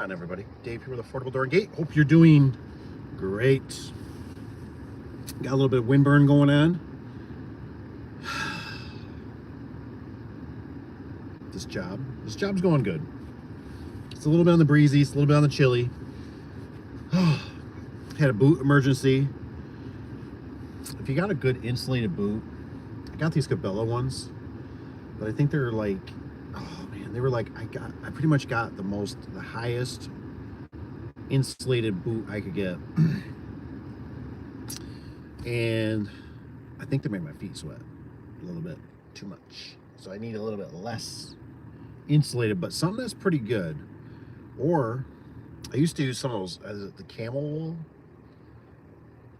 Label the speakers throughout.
Speaker 1: on, everybody? Dave here with Affordable Door and Gate. Hope you're doing great. Got a little bit of windburn going on. This job's going good. It's a little bit on the breezy, it's a little bit on the chilly. Had a boot emergency. If you got a good insulated boot, I got these Cabela ones, but I think they're like, oh man, they were like, I pretty much got the highest insulated boot I could get. And I think they made my feet sweat a little bit too much. So I need a little bit less insulated, but something that's pretty good. Or I used to use some of those, the camel wool.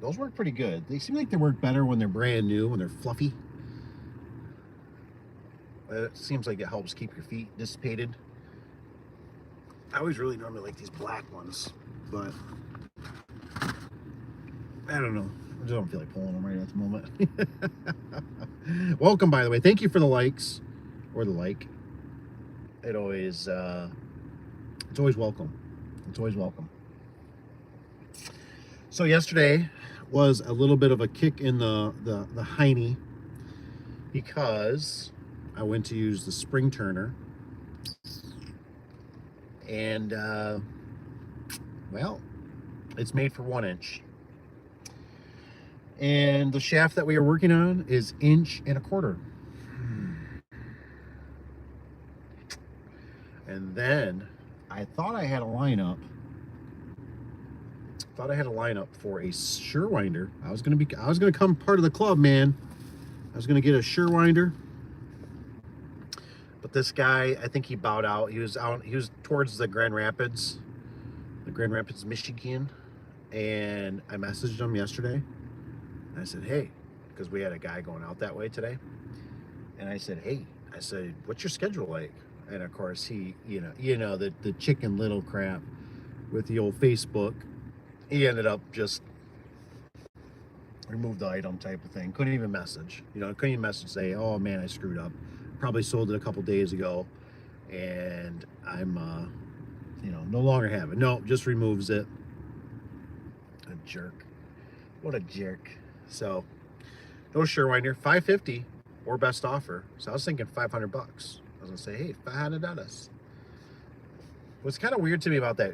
Speaker 1: Those work pretty good. They seem like they work better when they're brand new, when they're fluffy. It seems like it helps keep your feet dissipated. I always really normally like these black ones, but I don't know. I just don't feel like pulling them right at the moment. Welcome, by the way. Thank you for the likes or the like. It's always welcome. It's always welcome. So yesterday was a little bit of a kick in the hiney because I went to use the spring turner, and well, it's made for 1 inch, and the shaft that we are working on is 1.25 inches. And then I thought I had a lineup. For a Surewinder. I was gonna come part of the club, man. I was gonna get a Surewinder. But this guy, I think he bowed out. He was towards the Grand Rapids, Michigan. And I messaged him yesterday. And I said, hey, because we had a guy going out that way today. And I said, hey, what's your schedule like? And of course he, the Chicken Little crap with the old Facebook. He ended up just remove the item type of thing. Couldn't even message. Couldn't even message say, oh man, I screwed up. Probably sold it a couple days ago and I'm no longer have it. No, just removes it. A jerk. What a jerk. So no Surewinder, $550 or best offer. So I was thinking $500. I was gonna say, hey, $500. What's kind of weird to me about that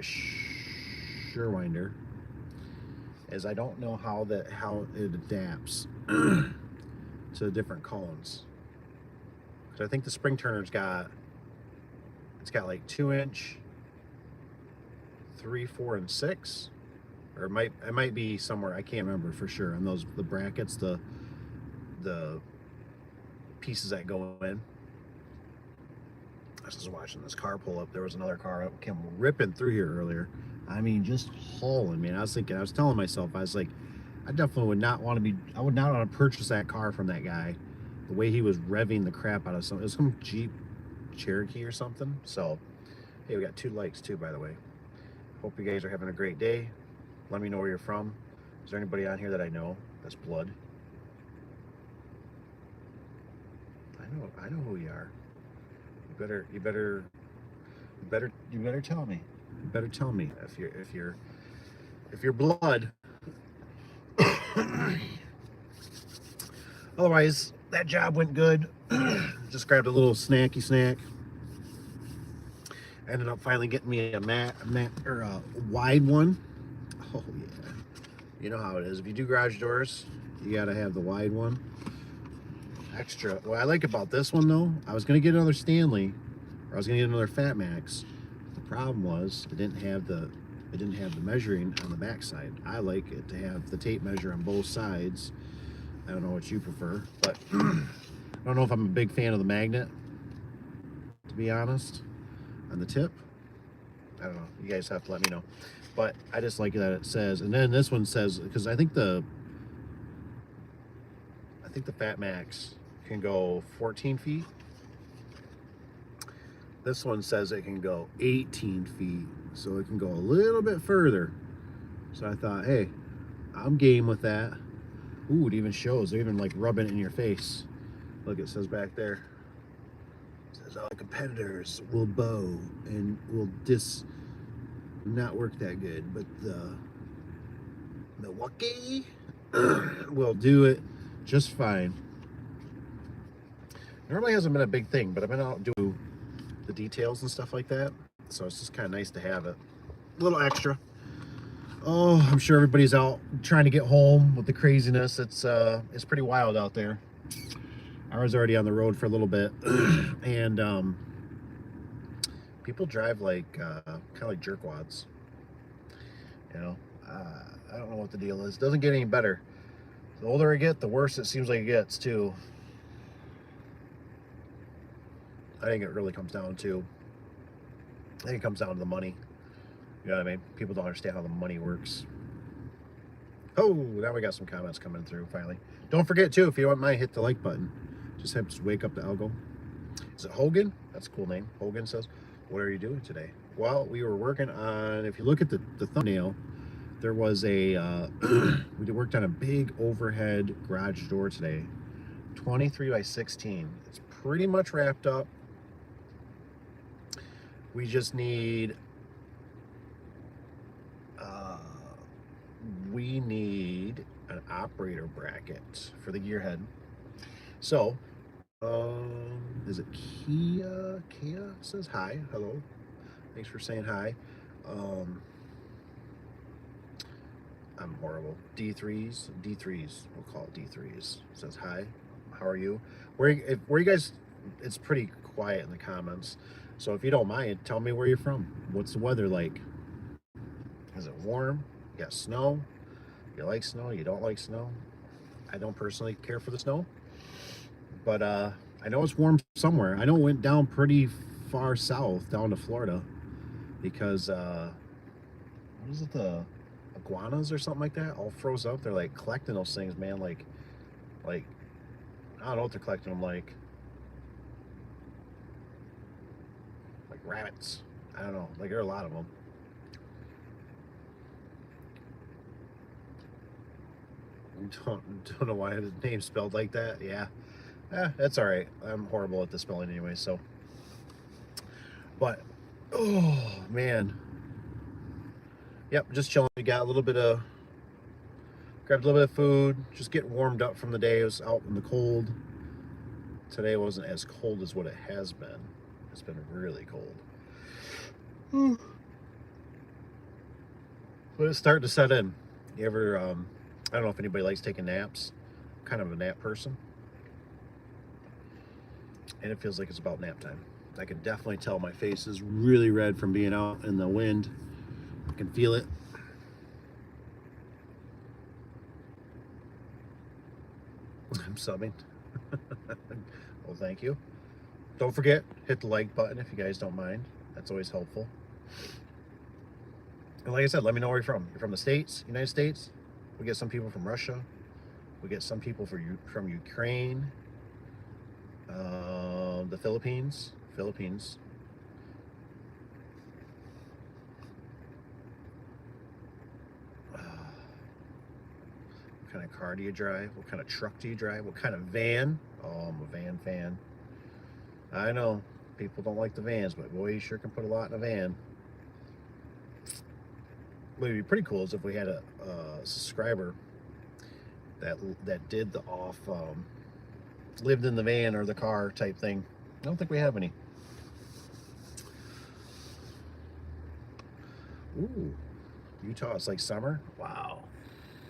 Speaker 1: Surewinder is I don't know how it adapts to different cones. Because I think the spring turner's got like 2 inch, 3, 4, and 6, or it might be somewhere, I can't remember for sure. And the brackets, the pieces that go in. I was just watching this car pull up. There was another car that came ripping through here earlier. I mean, just hauling, man. I was telling myself, I was like, I definitely would not want to purchase that car from that guy. The way he was revving the crap out of it was some Jeep Cherokee or something. So, hey, we got 2 likes too, by the way. Hope you guys are having a great day. Let me know where you're from. Is there anybody on here that I know that's blood? I know who you are. You better tell me. You better tell me if you're blood. Otherwise, that job went good. Just grabbed a little snacky snack. Ended up finally getting me a wide one. Oh yeah, you know how it is. If you do garage doors, you gotta have the wide one. Extra. What I like about this one though, I was gonna get another Stanley, or I was gonna get another Fat Max. The problem was it didn't have the measuring on the back side. I like it to have the tape measure on both sides. I don't know what you prefer, but I don't know if I'm a big fan of the magnet, to be honest, on the tip. I don't know. You guys have to let me know. But I just like that it says, and then this one says, because I think the Fat Max can go 14 feet. This one says it can go 18 feet, so it can go a little bit further. So I thought, hey, I'm game with that. Ooh, it even shows. They're even like rubbing it in your face. Look, it says back there. It says all competitors will bow and will not work that good, but the Milwaukee will do it just fine. Normally hasn't been a big thing, but I've been out doing the details and stuff like that, so it's just kind of nice to have it. A little extra. Oh, I'm sure everybody's out trying to get home with the craziness. It's pretty wild out there. I was already on the road for a little bit, and people drive like kind of like jerkwads. You know, I don't know what the deal is. It doesn't get any better. The older I get, the worse it seems like it gets too. I think it really comes down to. I think it comes down to the money. You know what I mean? People don't understand how the money works. Oh, now we got some comments coming through finally. Don't forget too, if you don't mind, hit the like button. Just have to wake up the algo. Is it Hogan? That's a cool name. Hogan says, "What are you doing today?" Well, we were working on. If you look at the thumbnail, there was a. We worked on a big overhead garage door today, 23 by 16. It's pretty much wrapped up. We just need. We need an operator bracket for the gear head. So, is it Kia? Kia says hi. Hello. Thanks for saying hi. I'm horrible. D3s. We'll call it D3s. Says hi. How are you? Where you guys? It's pretty quiet in the comments. So if you don't mind, tell me where you're from. What's the weather like? Is it warm? You got snow? You like snow? You don't like snow? I don't personally care for the snow, but I know it's warm somewhere. I know it went down pretty far south, down to Florida, because what is it, the iguanas or something like that, all froze up. They're like collecting those things, man. Like I don't know what they're collecting them like rabbits. I don't know. Like there are a lot of them. Don't know why his name's spelled like that. Yeah, that's all right. I'm horrible at the spelling anyway. So, but oh man, yep. Just chilling. We got a little bit of grabbed a little bit of food. Just getting warmed up from the day. It was out in the cold. Today wasn't as cold as what it has been. It's been really cold. But it's starting to set in. You ever? I don't know if anybody likes taking naps. I'm kind of a nap person. And it feels like it's about nap time. I can definitely tell my face is really red from being out in the wind. I can feel it. I'm subbing. Well, thank you. Don't forget, hit the like button if you guys don't mind. That's always helpful. And like I said, let me know where you're from. You're from the States, United States. We get some people from Russia. We get some people from Ukraine. The Philippines. What kind of car do you drive? What kind of truck do you drive? What kind of van? Oh, I'm a van fan. I know people don't like the vans, but boy, you sure can put a lot in a van. What would be pretty cool is if we had a subscriber that did the off lived in the van or the car type thing. I don't think we have any. Ooh, Utah, it's like summer. Wow.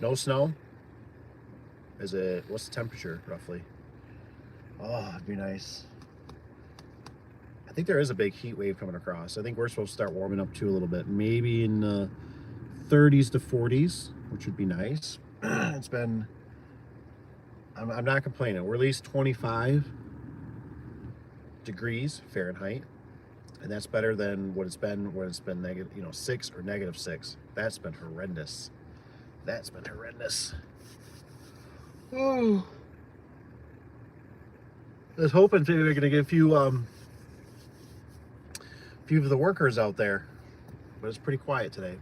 Speaker 1: No snow. What's the temperature roughly? Oh, it'd be nice. I think there is a big heat wave coming across. I think we're supposed to start warming up too a little bit, maybe in 30s to 40s, which would be nice. It's been, I'm not complaining. We're at least 25 degrees Fahrenheit, and that's better than what it's been when it's been negative, 6 or -6. That's been horrendous. Oh, I was hoping maybe we're gonna get a few of the workers out there, but it's pretty quiet today.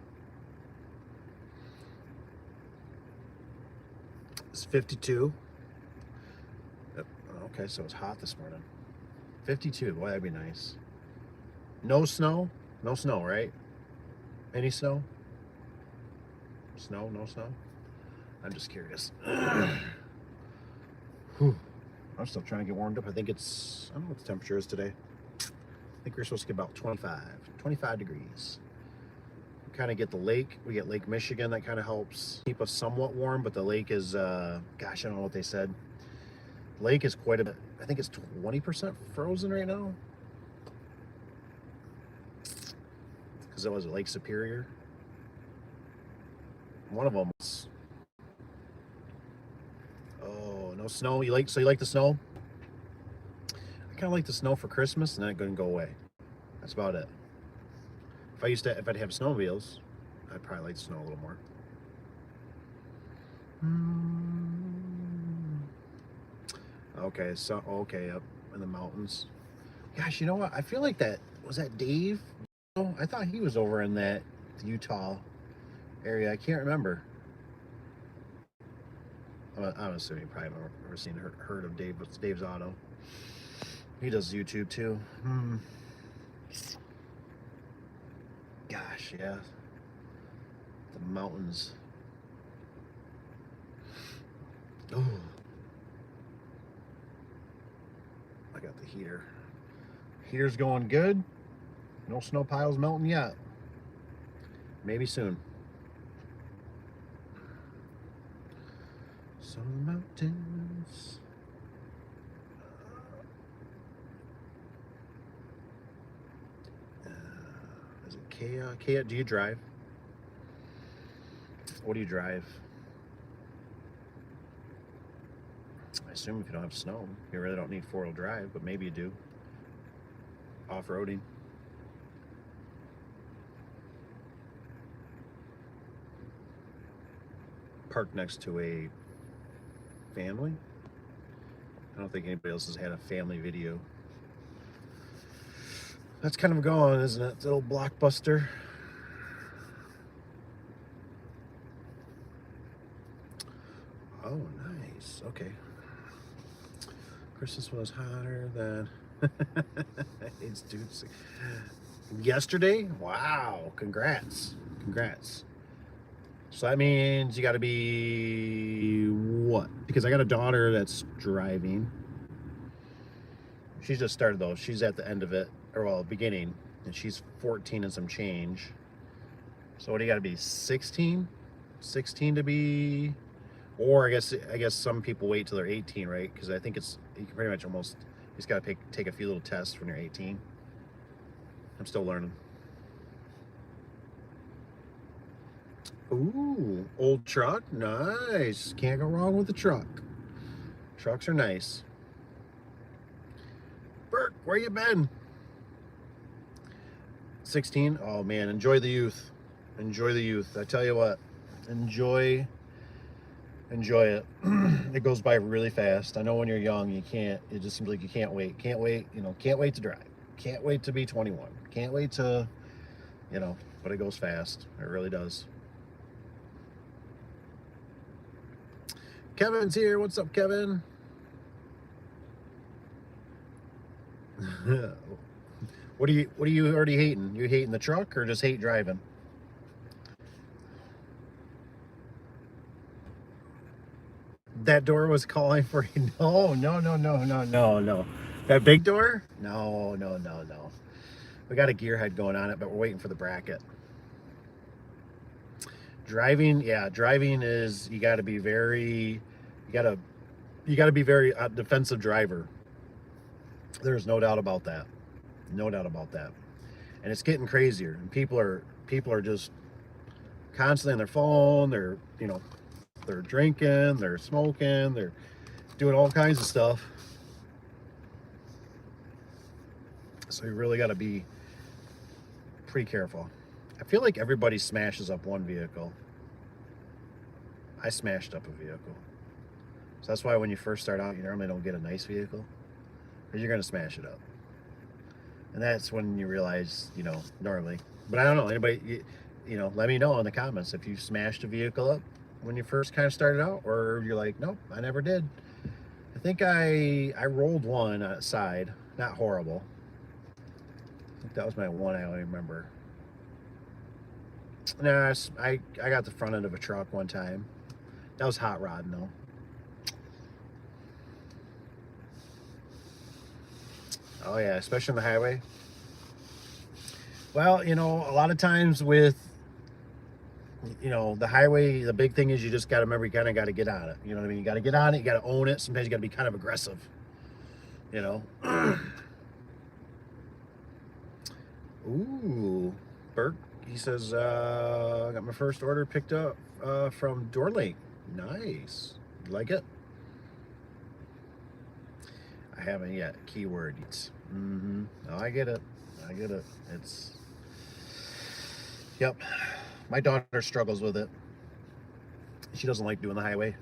Speaker 1: It's 52. Okay, so it's hot this morning. 52. Boy, that'd be nice. No snow, right? Any snow? Snow? No snow? I'm just curious. Whew. I'm still trying to get warmed up. I think it's, I don't know what the temperature is today. I think we're supposed to get about 25 degrees. We kind of get the lake. We get Lake Michigan. That kind of helps keep us somewhat warm, but the lake is, gosh, I don't know what they said. The lake is quite a bit, I think it's 20% frozen right now. Because it was Lake Superior. One of them was, oh, no snow. So you like the snow? I kind of like the snow for Christmas, and then it couldn't go away. That's about it. If I'd have snowmobiles, I'd probably like the snow a little more. Okay, so up in the mountains. Gosh, you know what? I feel like was that Dave? Oh, I thought he was over in that Utah area. I can't remember. I'm assuming you probably haven't ever heard of Dave. What's Dave's Auto? He does YouTube too. Gosh, yeah. The mountains. Oh. I got the heater. Heater's going good. No snow piles melting yet. Maybe soon. So the mountains. Is it Kea? Kea, do you drive? What do you drive? I assume if you don't have snow, you really don't need four-wheel drive, but maybe you do. Off-roading. Parked next to a family. I don't think anybody else has had a family video. That's kind of gone, isn't it? It's a little Blockbuster. Oh, nice. Okay. Christmas was hotter than it's dude. Yesterday? Wow. Congrats. So that means you got to be what? Because I got a daughter that's driving. She's just started though. She's at the end of it, or well, beginning, and she's 14 and some change. So what do you got to be? 16? 16 to be, or I guess some people wait till they're 18, right? Because I think you can pretty much almost, you just got to take a few little tests when you're 18. I'm still learning. Ooh, old truck, nice. Can't go wrong with the truck. Trucks are nice. Bert, where you been? 16? Oh man, enjoy the youth. Enjoy the youth. I tell you what, enjoy it. It goes by really fast. I know when you're young, it just seems like you can't wait. Can't wait to drive. Can't wait to be 21. Can't wait to, but it goes fast. It really does. Kevin's here. What's up, Kevin? What are you already hating? You hating the truck or just hate driving? That door was calling for you. No. That big door? No. We got a gearhead going on it, but we're waiting for the bracket. Driving is, you got to be very defensive driver. There's no doubt about that. And it's getting crazier, and people are just constantly on their phone. They're drinking, they're smoking, they're doing all kinds of stuff. So you really got to be pretty careful. I feel like everybody smashes up one vehicle. I smashed up a vehicle. So that's why when you first start out, you normally don't get a nice vehicle, because you're going to smash it up. And that's when you realize, normally. But I don't know, anybody, let me know in the comments if you smashed a vehicle up when you first kind of started out, or you're like, nope, I never did. I think I rolled one on its side. Not horrible. I think that was my one I only remember. Nah, I got the front end of a truck one time. That was hot rodding though. Oh yeah, especially on the highway. Well, you know, a lot of times with, you know, the highway, the big thing is you just got to remember you kind of got to get on it. You know what I mean? You got to get on it. You got to own it. Sometimes you got to be kind of aggressive. You know. Ooh, Bert. He says, I got my first order picked up from Door Nice. You like it? I haven't yet. Keyword. Mm-hmm. Oh, I get it. I get it. It's, yep. My daughter struggles with it. She doesn't like doing the highway.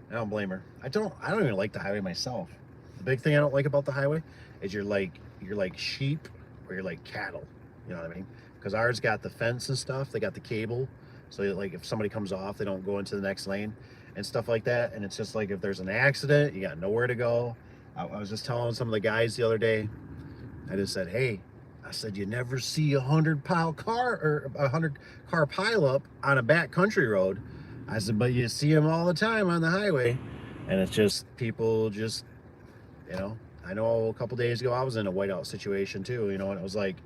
Speaker 1: I don't blame her. I don't even like the highway myself. The big thing I don't like about the highway is you're like sheep or you're like cattle. You know what I mean? Because ours got the fence and stuff. They got the cable. So like if somebody comes off, they don't go into the next lane and stuff like that. And it's just like if there's an accident, you got nowhere to go. I was just telling some of the guys the other day, I just said, hey, I said, you never see 100-pile car or 100-car pileup on a back country road. I said, but you see them all the time on the highway. And it's just, people just, you know, I know a couple days ago I was in a whiteout situation too, you know, and it was like,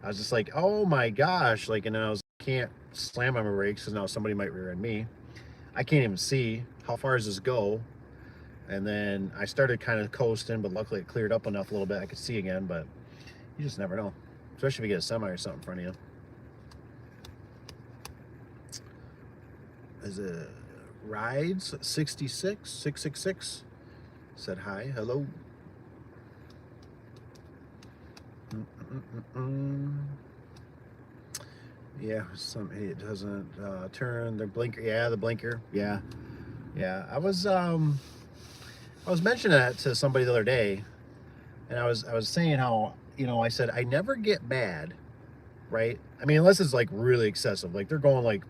Speaker 1: I was just like, oh my gosh, like, and then I was, can't slam on my brakes because now somebody might rear end me. I can't even see, how far does this go? And then I started kind of coasting, but luckily it cleared up enough a little bit I could see again, but you just never know. Especially if you get a semi or something in front of you. Is it Rides 666 said hi, hello. Yeah, it doesn't turn the blinker. Yeah, the blinker. Yeah, yeah. I was mentioning that to somebody the other day, and I was saying how, you know, I said I never get mad, right? I mean, unless it's like really excessive, like they're going like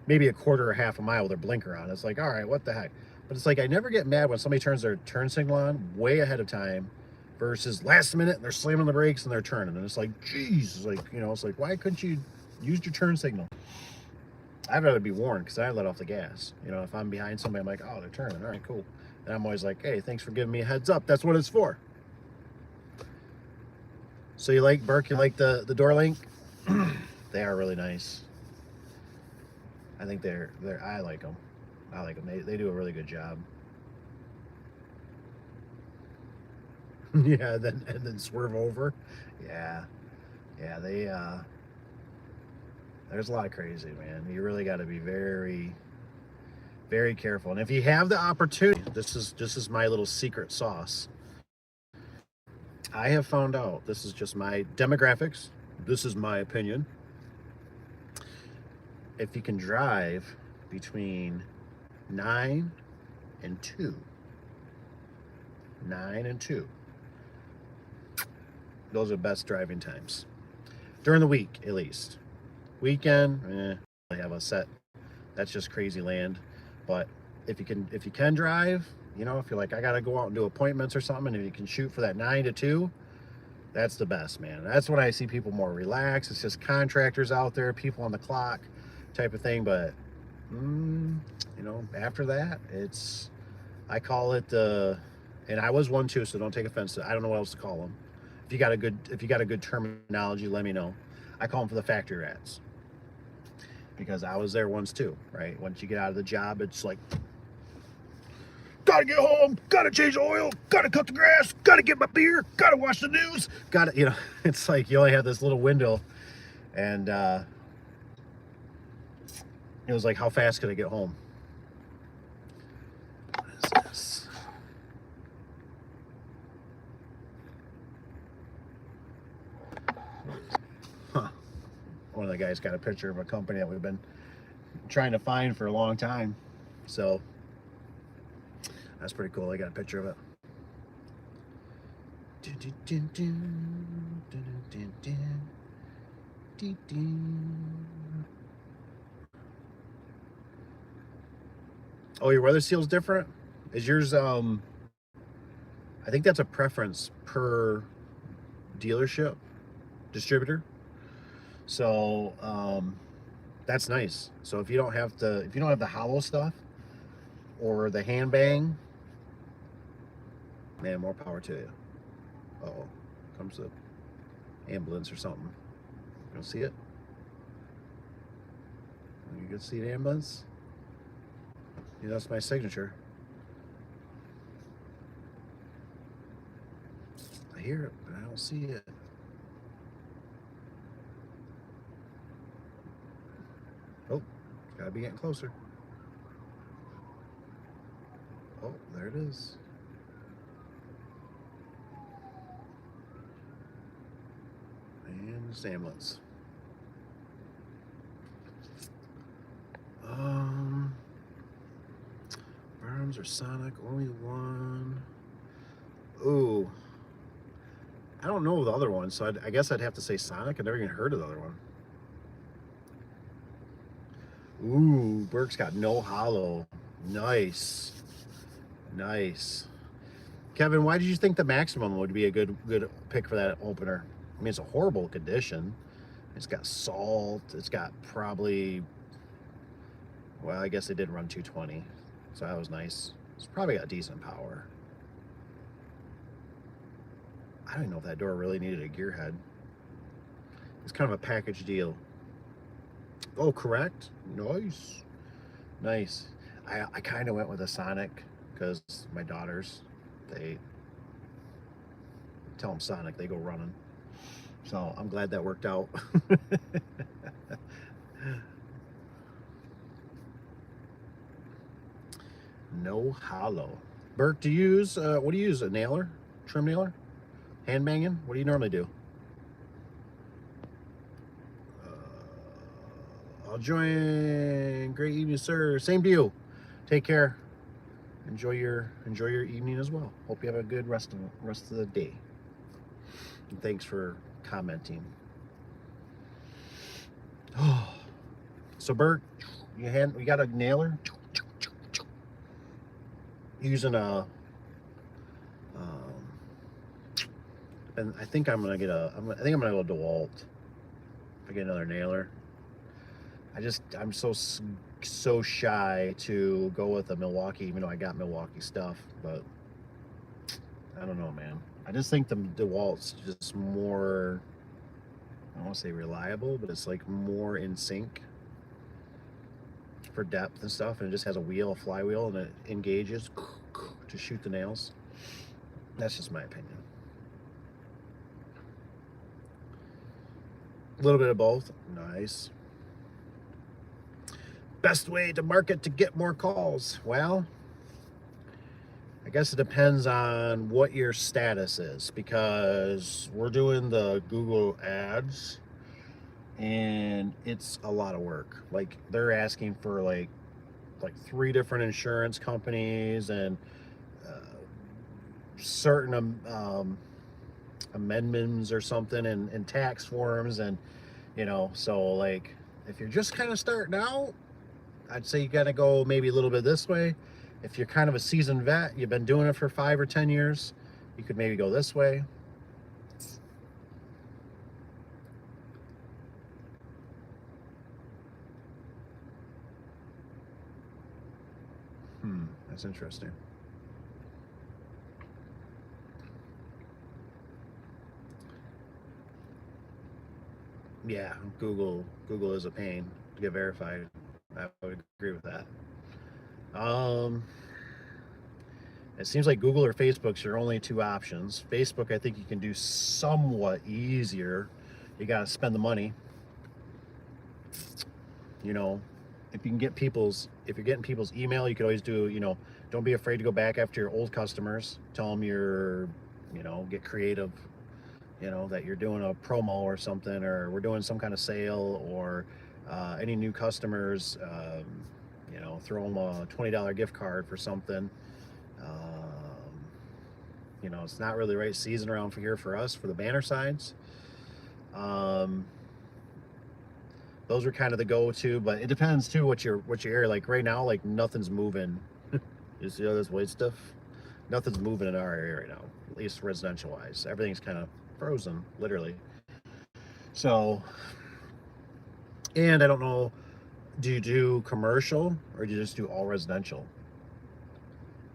Speaker 1: maybe a quarter or half a mile with their blinker on. It's like, all right, what the heck? But it's like I never get mad when somebody turns their turn signal on way ahead of time versus last minute and they're slamming the brakes and they're turning. And it's like, geez, it's like, you know, it's like, why couldn't you use your turn signal? I'd rather be warned because I let off the gas. You know, if I'm behind somebody, I'm like, oh, they're turning. All right, cool. And I'm always like, hey, thanks for giving me a heads up. That's what it's for. So you like, Burke, you like the door link? They are really nice. I think I like them. I like them. They do a really good job. Yeah, and then swerve over. Yeah. Yeah, there's a lot of crazy, man. You really got to be very, very careful. And if you have the opportunity, this is my little secret sauce. I have found out, this is just my demographics. This is my opinion. If you can drive between 9 and 2, 9 and 2, those are best driving times. During the week, at least. Weekend, I have a set. That's just crazy land. But if you can drive, you know, if you're like, I gotta go out and do appointments or something, and if you can shoot for that 9 to 2, that's the best, man. That's when I see people more relaxed. It's just contractors out there, people on the clock type of thing. But you know, after that, I call it and I was one too, so don't take offense to it. I don't know what else to call them. If you got a good terminology, let me know. I call them for the factory rats, because I was there once too, right? Once you get out of the job, it's like, gotta get home, gotta change the oil, gotta cut the grass, gotta get my beer, gotta watch the news, gotta, you know, it's like you only have this little window. And it was like, how fast could I get home? What is this? Huh. One of the guys got a picture of a company that we've been trying to find for a long time. So that's pretty cool. I got a picture of it. Oh, your weather seal's different? Is yours, I think that's a preference per dealership, distributor. So, That's nice. So if you don't have the hollow stuff or the hand bang, man, more power to you. Uh-oh, comes the ambulance or something. You don't see it? You can see the ambulance? Yeah, that's my signature. I hear it, but I don't see it. Oh, gotta be getting closer. Oh, there it is. And it's ambulance. Arms or Sonic, only one. Ooh, I don't know the other one, so I guess I'd have to say Sonic. I never even heard of the other one. Ooh, Burke's got no hollow. Nice, nice. Kevin, why did you think the Maximum would be a good pick for that opener? I mean, it's a horrible condition. It's got salt. It's got probably, well, I guess they did run 220, so that was nice. It's probably got decent power. I don't even know if that door really needed a gear head. It's kind of a package deal. Oh, correct. Nice. Nice. I kind of went with a Sonic because my daughters, they tell them Sonic, they go running. So I'm glad that worked out. No hollow. Burke, do you use, what do you use, a nailer? Trim nailer? Hand banging? What do you normally do? I'll join. Great evening, sir. Same to you. Take care. Enjoy your evening as well. Hope you have a good rest of the day. And thanks for commenting. Oh, so Bert, you got a nailer using a. And I think I'm gonna get I think I'm gonna go DeWalt. If I get another nailer. I'm so shy to go with a Milwaukee, even though I got Milwaukee stuff, but I don't know, man. I just think the DeWalt's just more, I don't want to say reliable, but it's like more in sync for depth and stuff, and it just has a flywheel, and it engages to shoot the nails. That's just my opinion. A little bit of both. Nice. Best way to market to get more calls? Well, I guess it depends on what your status is, because we're doing the Google ads and it's a lot of work. Like, they're asking for like 3 different insurance companies and certain amendments or something, and tax forms, and so like if you're just kind of starting out, I'd say you got to go maybe a little bit this way. If you're kind of a seasoned vet, you've been doing it for 5 or 10 years, you could maybe go this way. That's interesting. Yeah, Google is a pain to get verified. I would agree with that. It seems like Google or Facebook's your only 2 options. Facebook, I think you can do somewhat easier. You got to spend the money. If you can get if you're getting people's email, you could always do, don't be afraid to go back after your old customers. Tell them get creative, that you're doing a promo or something, or we're doing some kind of sale, or any new customers, throw them a $20 gift card for something. It's not really the right season around here for us for the banner signs. Those are kind of the go-to, but it depends too what your area. Like right now, like nothing's moving. You see all this white stuff? Nothing's moving in our area right now, at least residential wise. Everything's kind of frozen, literally. So, and I don't know Do you do commercial or do you just do all residential?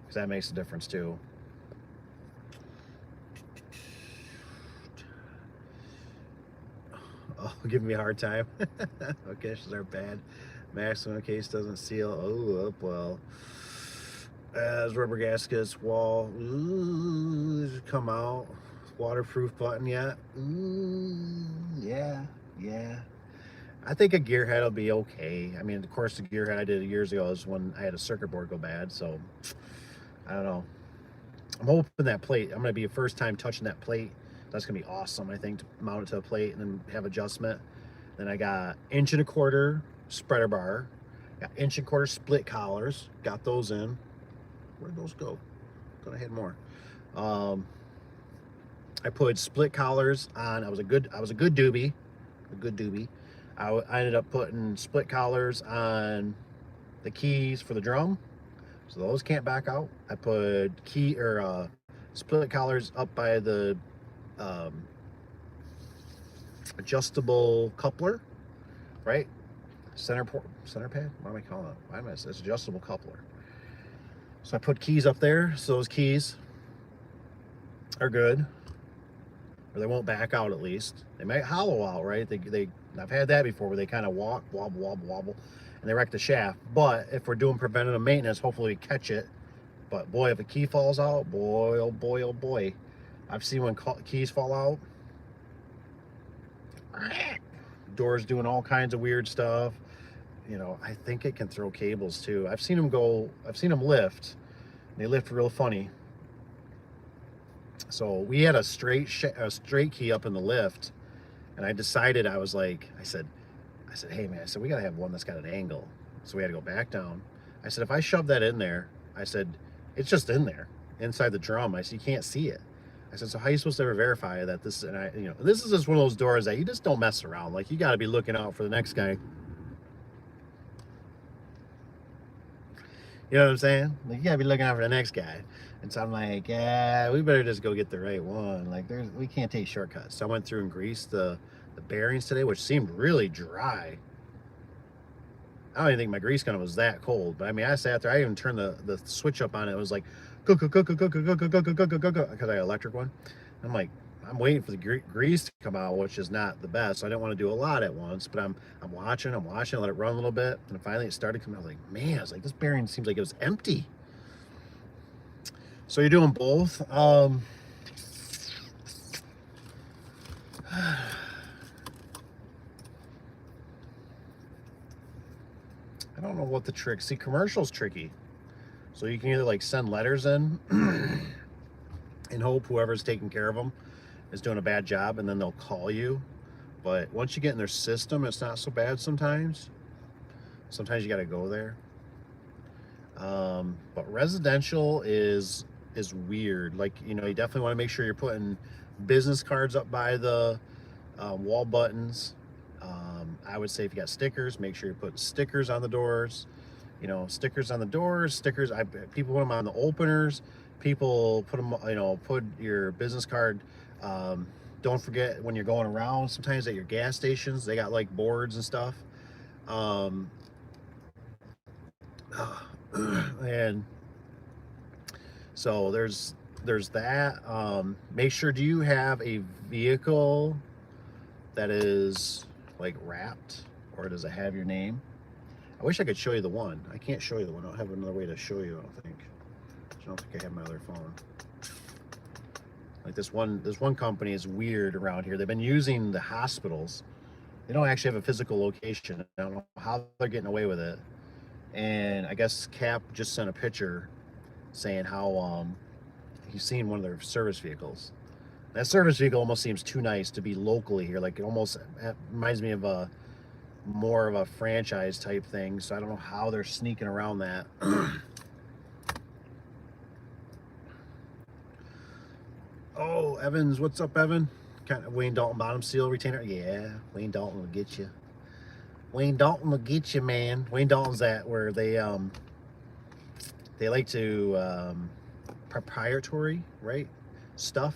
Speaker 1: Because that makes a difference too. Oh, giving me a hard time. Okay, she's are bad. Maximum case doesn't seal. Oh, well. As rubber gaskets, wall. Ooh, come out. Waterproof button yet? Ooh, yeah, yeah. I think a gearhead will be okay. I mean, of course, the gearhead I did years ago is when I had a circuit board go bad. So I don't know. I'm hoping that plate. I'm gonna be a first time touching that plate. That's gonna be awesome. I think to mount it to a plate and then have adjustment. Then I got 1.25" spreader bar. Got 1.25" split collars. Got those in. Where'd those go? Thought I had more. I put split collars on. I was a good doobie. A good doobie. I ended up putting split collars on the keys for the drum, so those can't back out. I put split collars up by the um, adjustable coupler, right? Center pad. What am I calling it? Why am I? It's adjustable coupler. So I put keys up there, so those keys are good, or they won't back out at least. They might hollow out, right? I've had that before where they kind of walk, wobble, wobble, wobble, and they wreck the shaft. But if we're doing preventative maintenance, hopefully we catch it. But boy, if a key falls out, boy, oh boy, oh boy. I've seen when keys fall out, doors doing all kinds of weird stuff. You know, I think it can throw cables too. I've seen them lift. They lift real funny. So we had a straight key up in the lift, and I decided, I said, hey man, I said, we gotta have one that's got an angle. So we had to go back down. I said, if I shove that in there, I said, it's just in there inside the drum. I said, you can't see it. I said, so how are you supposed to ever verify that this, this is just one of those doors that you just don't mess around. Like, you got to be looking out for the next guy. You know what I'm saying? Like, you got to be looking out for the next guy. And so I'm like, yeah, we better just go get the right one. Like, we can't take shortcuts. So I went through and greased the bearings today, which seemed really dry. I don't even think my grease gun was that cold, but I mean, I sat there. I even turned the switch up on it. It was like, go, because I got electric one. I'm like, I'm waiting for the grease to come out, which is not the best. So I didn't want to do a lot at once, but I'm watching, let it run a little bit, and finally it started coming out. I was like, man, I was like, this bearing seems like it was empty. So you're doing both. I don't know what the trick. See, commercial's tricky. So you can either like send letters in and hope whoever's taking care of them is doing a bad job, and then they'll call you. But once you get in their system, it's not so bad sometimes. Sometimes you got to go there. But residential is weird. Like, you definitely want to make sure you're putting business cards up by the wall buttons. I would say if you got stickers, make sure you put stickers on the doors. Stickers on the doors. Stickers. People put them on the openers. People put them. Put your business card. Don't forget when you're going around. Sometimes at your gas stations, they got like boards and stuff. And so there's that. Make sure, do you have a vehicle that is like wrapped, or does it have your name? I wish I could show you the one. I can't show you the one. I don't have another way to show you, I don't think. I don't think I have my other phone. Like this one company is weird around here. They've been using the hospitals. They don't actually have a physical location. I don't know how they're getting away with it. And I guess Cap just sent a picture saying how he's seen one of their service vehicles. That service vehicle almost seems too nice to be locally here. Like, it almost reminds me of more of a franchise type thing. So I don't know how they're sneaking around that. Oh, Evans, what's up, Evan? Kind of Wayne Dalton bottom seal retainer. Yeah, Wayne Dalton will get you. Wayne Dalton will get you, man. Wayne Dalton's at where they like to proprietary, right, stuff.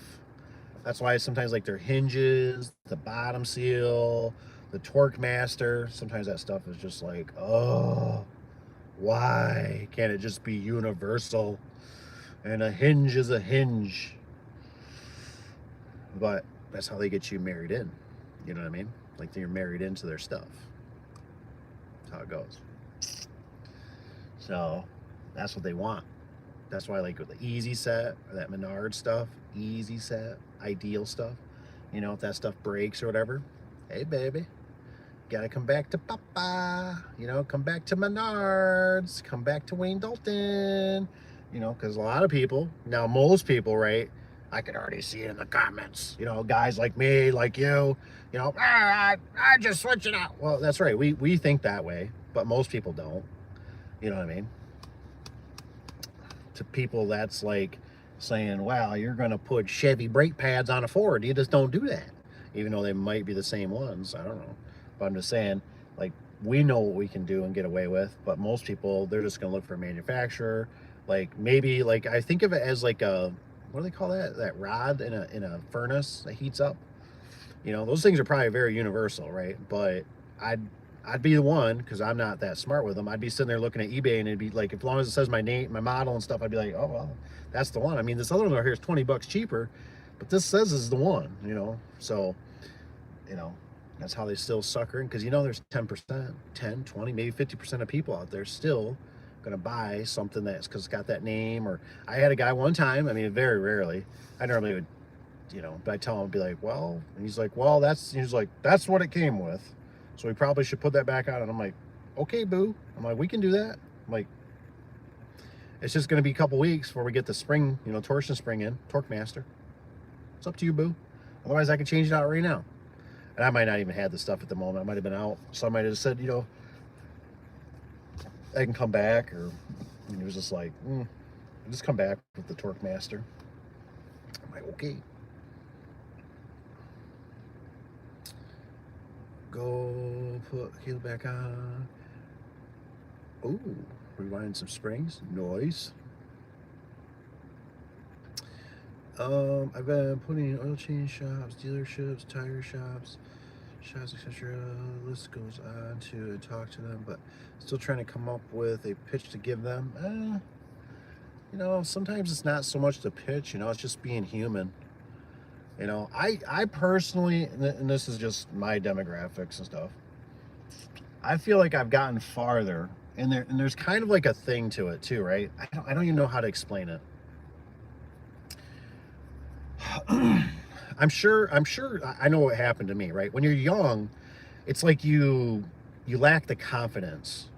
Speaker 1: That's why sometimes like their hinges, the bottom seal, The Torque Master, sometimes that stuff is just like, oh, why can't it just be universal? And a hinge is a hinge. But that's how they get you married in. You know what I mean? Like you're married into their stuff. That's how it goes. So that's what they want. That's why, like, with the easy set or that Menard stuff, easy set, ideal stuff, you know, if that stuff breaks or whatever, hey baby, gotta come back to Papa, you know, come back to Menards, come back to Wayne Dalton, you know, because a lot of people, now most people, right, I can already see it in the comments, you know, guys like me, like you know, I just switch it out. Well, that's right, we think that way, but most people don't, you know what I mean? To people, that's like saying, wow, you're going to put Chevy brake pads on a Ford. You just don't do that, even though they might be the same ones. I don't know, but I'm just saying, like, we know what we can do and get away with, but most people, they're just going to look for a manufacturer. Like, maybe, like, I think of it as like a, what do they call that rod in a furnace that heats up, you know, those things are probably very universal, right? But I'd be the one, because I'm not that smart with them. I'd be sitting there looking at eBay, and it'd be like, as long as it says my name, my model and stuff, I'd be like, oh, well, that's the one. I mean, this other one over here is 20 bucks cheaper, but this says is the one, you know? So, you know, that's how they still sucker in, because, you know, there's 10%, 10, 20, maybe 50% of people out there still going to buy something that's because it's got that name. Or I had a guy one time, I mean, very rarely, I normally would, you know, but I tell him, I'd be like, well, and he's like, well, he's like, that's what it came with. So we probably should put that back on. And I'm like, okay, boo. I'm like, we can do that. I'm like, it's just going to be a couple weeks before we get the spring, you know, torsion spring in, Torque Master. It's up to you, boo. Otherwise, I could change it out right now. And I might not even have the stuff at the moment. I might have been out. So I might have said, you know, I can come back. Or he was just like, just come back with the Torque Master. I'm like, okay. Go put heel back on. Oh, rewind some springs. Noise. I've been putting in oil change shops, dealerships, tire shops, etc. List goes on to talk to them, but still trying to come up with a pitch to give them. You know, sometimes it's not so much the pitch, you know, it's just being human. You know, I personally, and this is just my demographics and stuff, I feel like I've gotten farther, and there's kind of like a thing to it too, right? I don't even know how to explain it. I'm sure I know what happened to me, right? When you're young, it's like you lack the confidence.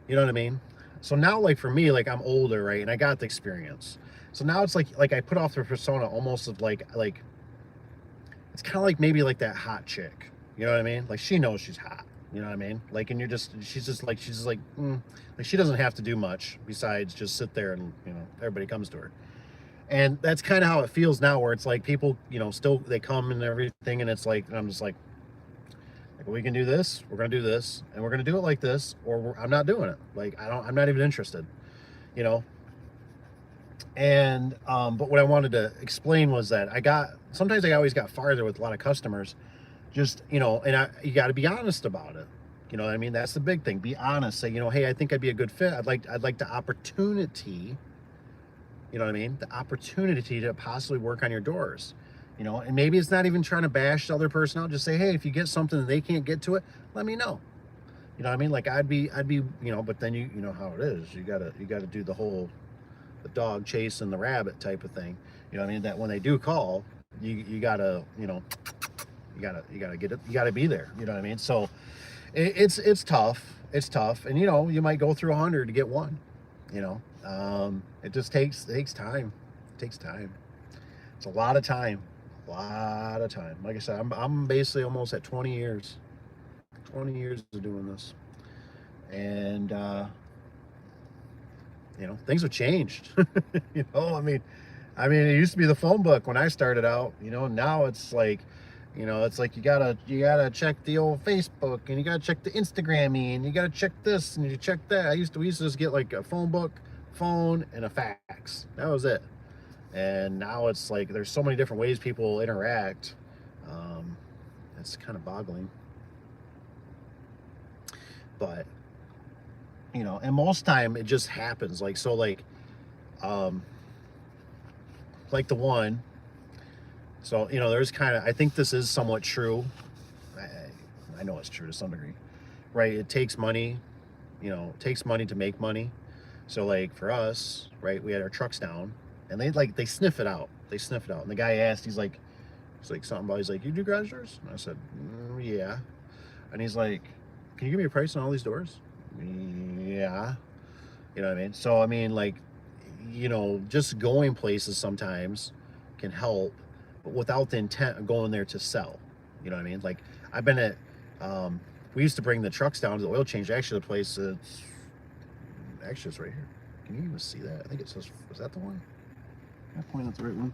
Speaker 1: You know what I mean? So now, like, for me, like, I'm older, right? And I got the experience. So now it's like I put off the persona almost of like it's kind of like maybe like that hot chick. You know what I mean? Like, she knows she's hot. You know what I mean? Like, and she's just like she doesn't have to do much besides just sit there and, you know, everybody comes to her. And that's kind of how it feels now, where it's like people, you know, still, they come and everything, and it's like, and I'm just like, we can do this, we're going to do this, and we're going to do it like this, or I'm not doing it. Like, I'm not even interested, you know? And, but what I wanted to explain was that sometimes I always got farther with a lot of customers, just, you know, and you got to be honest about it. You know what I mean? That's the big thing. Be honest. Say, you know, hey, I think I'd be a good fit. I'd like the opportunity, you know what I mean? The opportunity to possibly work on your doors, you know, and maybe it's not even trying to bash the other person out. Just say, hey, if you get something and they can't get to it, let me know. You know what I mean? Like, I'd be, you know, but then you know how it is. You gotta do the whole, the dog chasing the rabbit type of thing. You know what I mean? That when they do call, you gotta, you know, you gotta get it. You gotta be there. You know what I mean? So it's tough. It's tough. And, you know, you might go through 100 to get one, you know. It just takes time. It takes time. It's a lot of time. Like I said, I'm basically almost at 20 years. 20 years of doing this. And, you know, things have changed. You know, I mean, it used to be the phone book when I started out, you know. Now it's like, you know, it's like you gotta check the old Facebook, and you gotta check the Instagram, and you gotta check this, and you check that. We used to just get like a phone book, phone, and a fax. That was it. And now it's like there's so many different ways people interact. It's kind of boggling. But, and most time it just happens. Um, like the one. So, there's kind of, I think this is somewhat true. I know it's true to some degree, right? It takes money, it takes money to make money. So like for us, right, we had our trucks down and they sniff it out. They sniff it out. And the guy asked, he's like something about, he's like, you do garage doors? And I said, yeah. And he's like, can you give me a price on all these doors? Yeah. You know what I mean? So, I mean, like, just going places sometimes can help, but without the intent of going there to sell. You know what I mean? Like, I've been at, we used to bring the trucks down to the oil change. Actually, the place, actually, it's right here. Can you even see that? I think it says, was that the one? Am I pointing at the right one?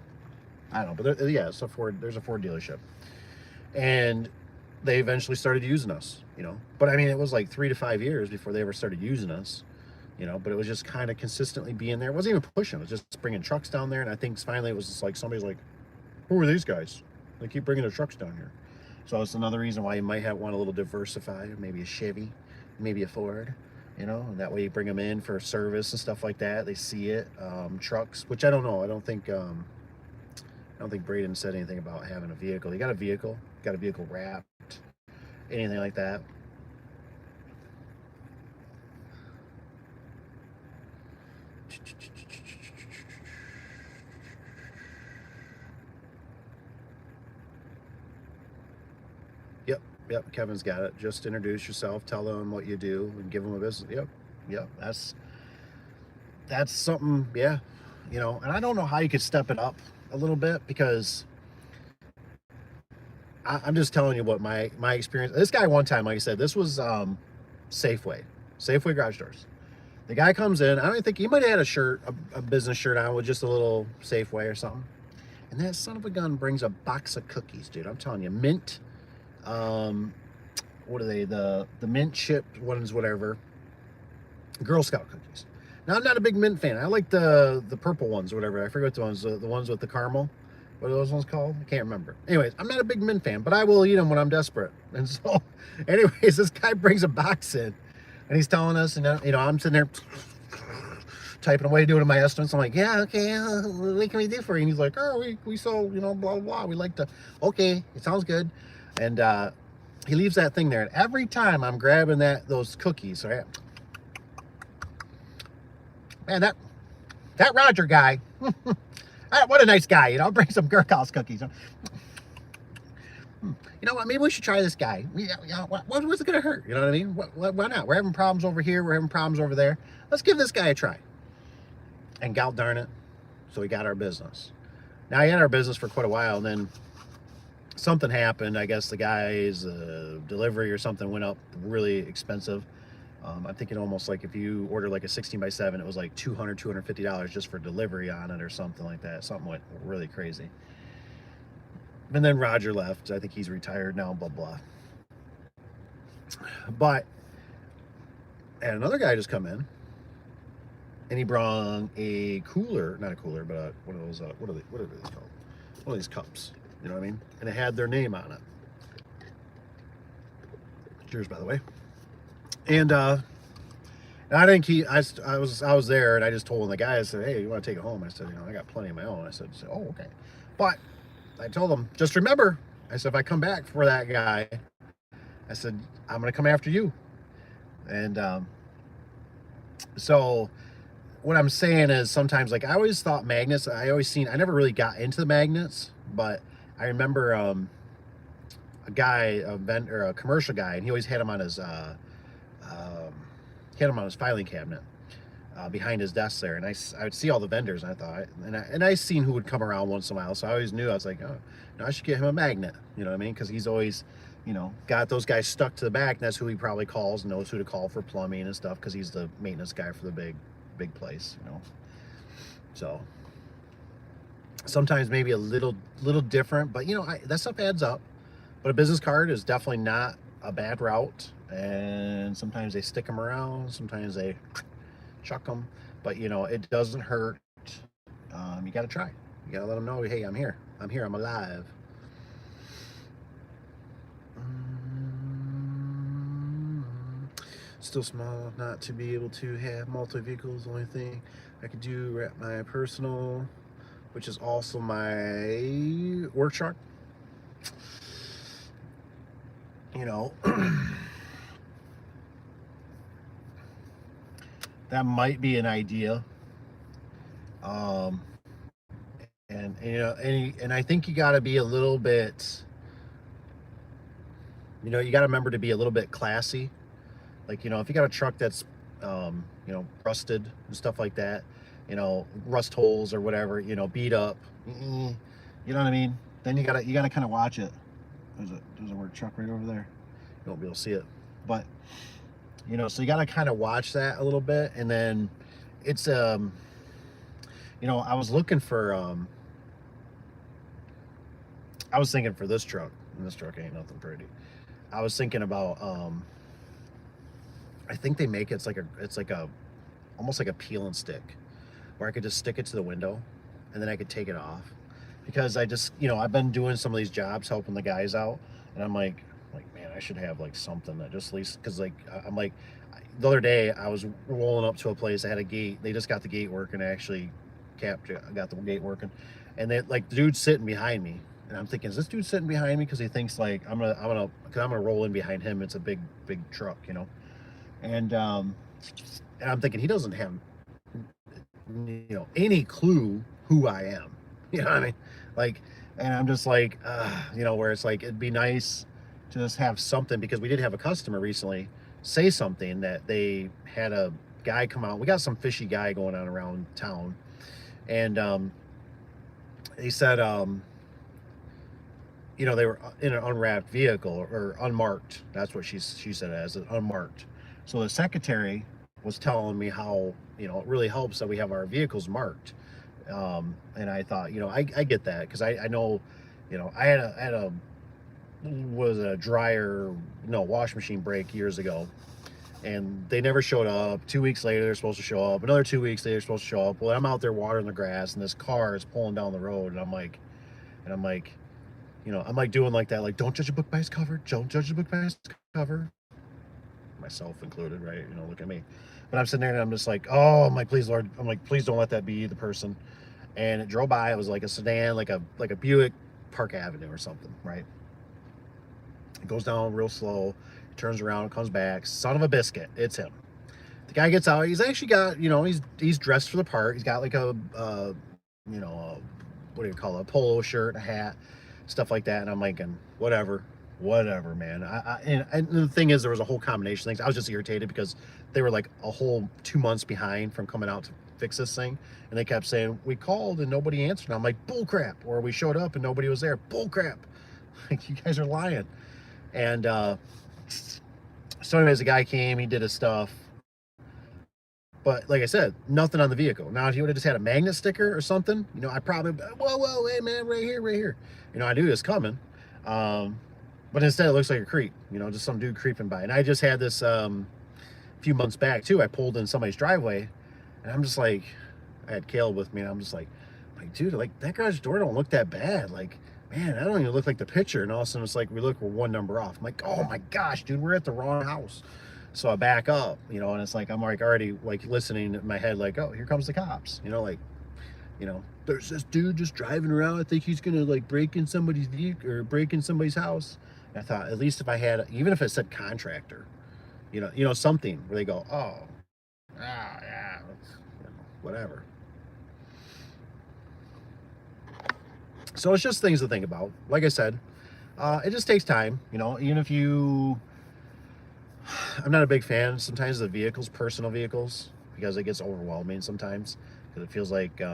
Speaker 1: I don't know, but yeah, it's a Ford, there's a Ford dealership. And they eventually started using us, But I mean, it was like 3 to 5 years before they ever started using us, but it was just kind of consistently being there. It wasn't even pushing, it was just bringing trucks down there. And I think finally it was just like, somebody's like, who are these guys? They keep bringing their trucks down here. So it's another reason why you might want a little diversify, maybe a Chevy, maybe a Ford, and that way you bring them in for service and stuff like that. They see it. Trucks, which I don't know. I don't think Braden said anything about having a vehicle. You got a vehicle, wrapped, anything like that. Yep, Kevin's got it. Just introduce yourself, tell them what you do, and give them a business. Yep, that's something, yeah. And I don't know how you could step it up a little bit, because I'm just telling you what my experience. This guy one time, like I said, this was Safeway garage doors. The guy comes in. I don't think he might have had a shirt, a business shirt on with just a little Safeway or something. And that son of a gun brings a box of cookies, dude. I'm telling you, mint. What are they? The mint chip ones, whatever. Girl Scout cookies. Now I'm not a big mint fan. I like the purple ones, or whatever. I forget what the ones. The ones with the caramel. What are those ones called? I can't remember. Anyways, I'm not a big mint fan, but I will eat them when I'm desperate. And so, anyways, this guy brings a box in, and he's telling us, and I'm sitting there typing away, doing my estimates. I'm like, yeah, okay, what can we do for you? And he's like, oh, we sell, blah, blah, blah. We like to, okay, it sounds good. And he leaves that thing there. And every time I'm grabbing those cookies, right? Man, that Roger guy, what a nice guy, bring some Gurkhaus cookies. You know what, maybe we should try this guy. What's it gonna hurt? You know what I mean? Why not? We're having problems over here, we're having problems over there. Let's give this guy a try. And god darn it, so he got our business. Now he had our business for quite a while, and then something happened. I guess the guy's delivery or something went up really expensive. I'm thinking almost like if you order like a 16x7, it was like $250 just for delivery on it or something like that. Something went really crazy. And then Roger left. I think he's retired now, blah, blah. But, and another guy just come in, and he brought a cooler, not a cooler, but one of those, what are these called? One of these cups, you know what I mean? And it had their name on it. Cheers, by the way. And I think I was there, and I just told the guy, I said, hey, you want to take it home? I said, I got plenty of my own. I said, oh, okay. But I told him, just remember, I said, if I come back for that guy, I said, I'm going to come after you. And so what I'm saying is, sometimes, like, I always thought magnets, I never really got into the magnets, but I remember a guy, a vendor, a commercial guy, and he always had them on his filing cabinet behind his desk there, and I would see all the vendors, and I thought, and I seen who would come around once in a while, so I always knew, I was like, oh, no, I should get him a magnet, you know what I mean? Because he's always, got those guys stuck to the back, and that's who he probably calls, and knows who to call for plumbing and stuff, because he's the maintenance guy for the big place, So sometimes maybe a little different, but that stuff adds up. But a business card is definitely not a bad route, and sometimes they stick them around, sometimes they chuck them, but it doesn't hurt. You got to try. You got to let them know, hey, I'm here, I'm alive. Still small enough not to be able to have multi-vehicles. The only thing I could do wrap my personal, which is also my work truck. You know, that might be an idea. Um, and you know, and I think you got to be a little bit. You know, you got to remember to be a little bit classy. Like, you know, if you got a truck that's, you know, rusted and stuff like that, you know, rust holes or whatever, you know, beat up, you know what I mean? Then you gotta kind of watch it. There's a word truck right over there. You won't be able to see it, but you know, so you gotta kind of watch that a little bit, and then it's, you know, I was thinking for this truck, and this truck ain't nothing pretty. I was thinking about, I think they make it's like a almost like a peel and stick, where I could just stick it to the window and then I could take it off. Because I just, you know, I've been doing some of these jobs helping the guys out, and I'm like, man, I should have like something that just at least, because like, I'm like, the other day I was rolling up to a place that had a gate. They just got the gate working, actually, got the gate working, and they like the dude's sitting behind me, and I'm thinking, is this dude sitting behind me because he thinks like because I'm gonna roll in behind him? It's a big truck, you know, and and I'm thinking he doesn't have, you know, any clue who I am. You know what I mean? Like, and I'm just like, you know, where it's like, it'd be nice to just have something, because we did have a customer recently say something that they had a guy come out. We got some fishy guy going on around town, and he said, you know, they were in an unwrapped vehicle or unmarked. That's what she said, as an unmarked. So the secretary was telling me how, you know, it really helps that we have our vehicles marked. And I thought, you know, I get that, because I know, you know, I had a was a dryer, no, wash machine break years ago, and they never showed up. 2 weeks later, they're supposed to show up. Another 2 weeks, they're supposed to show up. Well, I'm out there watering the grass, and this car is pulling down the road, and I'm like, you know, I'm like doing like that, like, don't judge a book by its cover. Don't judge a book by its cover. Myself included, right? You know, look at me. But I'm sitting there and I'm just like, oh, I'm like, please, Lord, I'm like, please don't let that be the person. And it drove by. It was like a sedan, like a Buick Park Avenue or something, right? It goes down real slow, turns around, comes back. Son of a biscuit, it's him. The guy gets out. He's actually got, you know, he's dressed for the part. He's got like a, you know, what do you call it, a polo shirt, a hat, stuff like that. And I'm thinking, whatever, man. And the thing is, there was a whole combination of things. I was just irritated because they were like a whole 2 months behind from coming out to fix this thing, and they kept saying, we called and nobody answered. And I'm like, bull crap. Or we showed up and nobody was there. Bull crap. Like, you guys are lying. And so anyways, the guy came, he did his stuff, but like I said, nothing on the vehicle. Now, if he would have just had a magnet sticker or something, you know, I probably, whoa, hey man, right here. You know, I knew this coming. But instead it looks like a creep, you know, just some dude creeping by. And I just had this few months back too. I pulled in somebody's driveway, and I'm just like, I had Caleb with me, and I'm just like, dude, like, that garage door don't look that bad. Like, man, I don't even look like the picture. And all of a sudden it's like, we're one number off. I'm like, oh my gosh, dude, we're at the wrong house. So I back up, you know, and it's like, I'm like already like listening in my head, like, oh, here comes the cops, you know, like, you know, there's this dude just driving around. I think he's gonna like break in somebody's vehicle or break in somebody's house. And I thought, at least if I had, even if it said contractor, you know, something where they go, oh, yeah, you know, whatever. So it's just things to think about. Like I said, it just takes time, you know, even if you, I'm not a big fan sometimes of vehicles, personal vehicles, because it gets overwhelming sometimes, because it feels like, you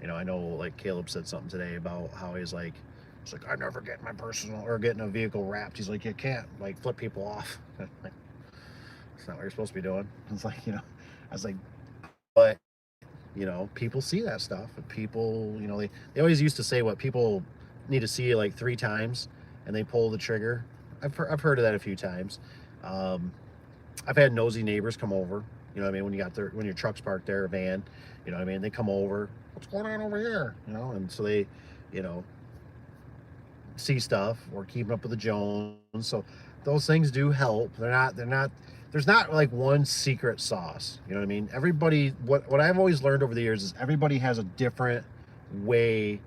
Speaker 1: know, I know like Caleb said something today about how he's like, it's like, I never get my personal or getting a vehicle wrapped. He's like, you can't like flip people off. Like, it's not what you're supposed to be doing. It's like, you know, I was like, but you know, people see that stuff, and people, you know, they always used to say what people need to see like 3 times and they pull the trigger. I've heard of that a few times. um, I've had nosy neighbors come over, you know what I mean, when your truck's parked there, a van, you know what I mean, they come over, what's going on over here, you know, and so they, you know, see stuff or keeping up with the Jones. So those things do help. They're not there's not like one secret sauce. You know what I mean? Everybody, what I've always learned over the years is everybody has a different way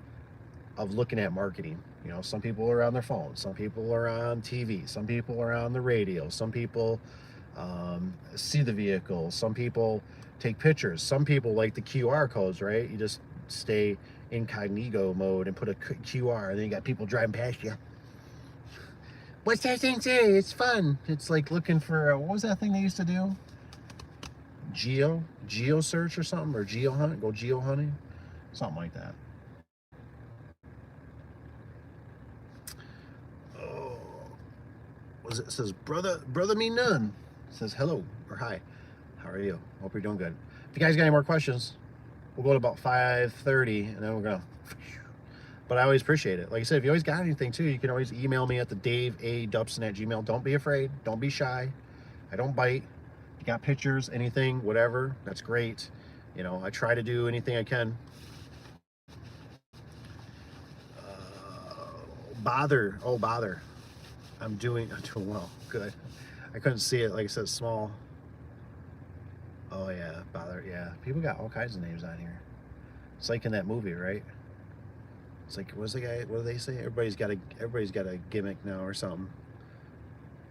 Speaker 1: of looking at marketing. You know, some people are on their phone, some people are on TV, some people are on the radio, some people see the vehicle, some people take pictures, some people like the QR codes, right? You just stay incognito mode and put a QR, and then you got people driving past you. What's that thing say? It's fun. It's like looking for, what was that thing they used to do? Geo search or something, or geo hunt, go geo hunting, something like that. Oh, it says brother me none. It says hello or hi. How are you? Hope you're doing good. If you guys got any more questions, we'll go to about 5:30, and then we're gonna. But I always appreciate it. Like I said, if you always got anything too, you can always email me at the Daveadubson@gmail. Don't be afraid. Don't be shy. I don't bite. You got pictures, anything, whatever, that's great. You know, I try to do anything I can. Bother. Oh, bother. I'm doing well. Good. I couldn't see it. Like I said, small. Oh yeah, bother. Yeah, people got all kinds of names on here. It's like in that movie, right? It's like, what's the guy? What do they say? Everybody's got a gimmick now or something,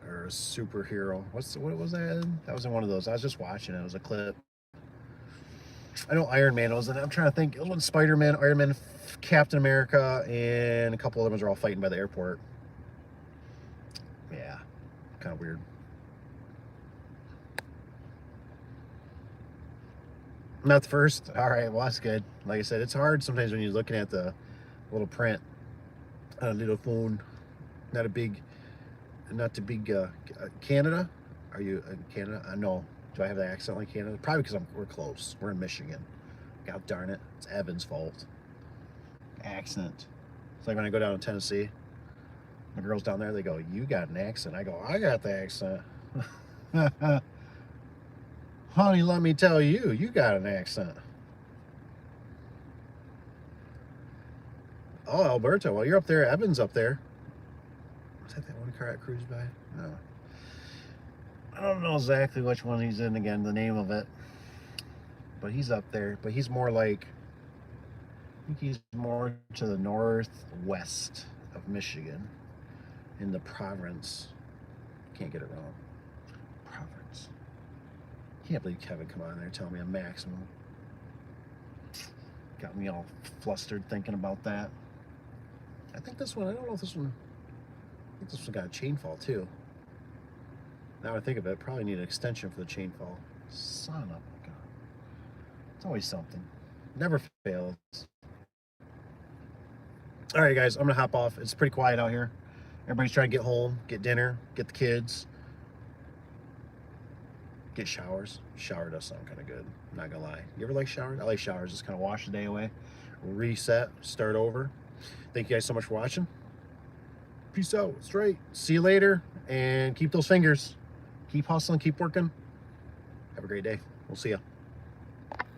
Speaker 1: or a superhero. What was that? That was in one of those. I was just watching it. It was a clip. I know Iron Man was, and I'm trying to think. It was when Spider-Man, Iron Man, Captain America, and a couple of them are all fighting by the airport. Yeah, kind of weird. Not the first. All right, well that's good. Like I said, it's hard sometimes when you're looking at the little print on a little phone. Not the big Canada. Are you in Canada? No. Do I have the accent like Canada? Probably because we're close. We're in Michigan. God darn it. It's Evan's fault. Accent. It's like when I go down to Tennessee. The girls down there, they go, "You got an accent." I go, "I got the accent." Honey, let me tell you, you got an accent. Oh, Alberta. Well, you're up there. Evan's up there. Was that one car that cruised by? No. I don't know exactly which one he's in again, the name of it. But he's up there. But he's more like, I think he's more to the northwest of Michigan in the province. Can't get it wrong. Province. Can't believe Kevin come on there telling me a maximum. Got me all flustered thinking about that. I think this one, I don't know if this one, I think this one got a chain fall too. Now I think of it, probably need an extension for the chain fall. Son of a gun. It's always something. Never fails. All right, guys, I'm gonna hop off. It's pretty quiet out here. Everybody's trying to get home, get dinner, get the kids, get showers. Shower does sound kind of good. I'm not gonna lie. You ever like showers? I like showers. Just kind of wash the day away, reset, start over. Thank you guys so much for watching. Peace out. Straight. See you later, and keep those fingers. Keep hustling. Keep working. Have a great day. We'll see ya.